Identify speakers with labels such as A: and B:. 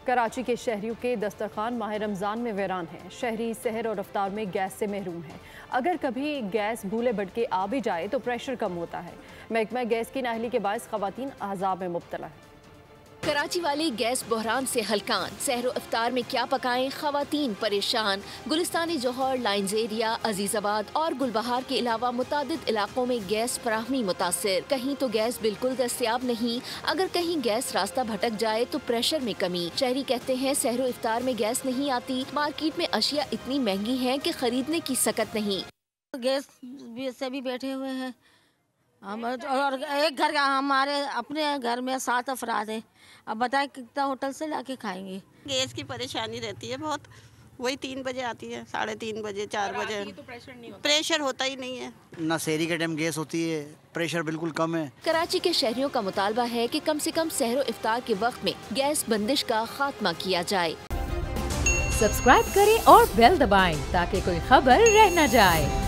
A: कराची के शहरियों के दस्तरखान माह रमज़ान में वीरान हैं। शहरी सहर और इफ्तार में गैस से महरूम हैं। अगर कभी गैस भूले भटके आ भी जाए तो प्रेशर कम होता है। महकमा गैस की नाअहली के बायस ख़वातीन अज़ाब में मुब्तला है।
B: कराची वाले गैस बहरान से हलकान, सहरो इफ्तार में क्या पकाएं, ख़वातीन परेशान। गुलिस्तानी जौहर, लाइन्स एरिया, अजीज़ाबाद और गुलबहार के अलावा मुतादिद इलाकों में गैस फराहमी मुतासिर। कहीं तो गैस बिल्कुल दस्तयाब नहीं, अगर कहीं गैस रास्ता भटक जाए तो प्रेशर में कमी। शहरी कहते हैं सहरो इफ्तार में गैस नहीं आती, मार्केट में अशिया इतनी महंगी है कि खरीदने की सकत नहीं।
C: गैस से भी बैठे हुए हैं हम, और एक घर का हमारे अपने घर में 7 अफराद हैं। अब बताएं कितना होटल से लाके खाएंगे।
D: गैस की परेशानी रहती है बहुत। वही 3 बजे आती है, 3:30 बजे, 4 बजे। तो प्रेशर होता ही नहीं है
E: ना। शहरी के टाइम गैस होती है, प्रेशर बिल्कुल कम है।
B: कराची के शहरियों का मुतालबा है कि कम से कम सहरो इफ्तार के वक्त में गैस बंदिश का खात्मा किया जाए।
F: सब्सक्राइब करें और बेल दबाएं ताकि कोई खबर रह न जाए।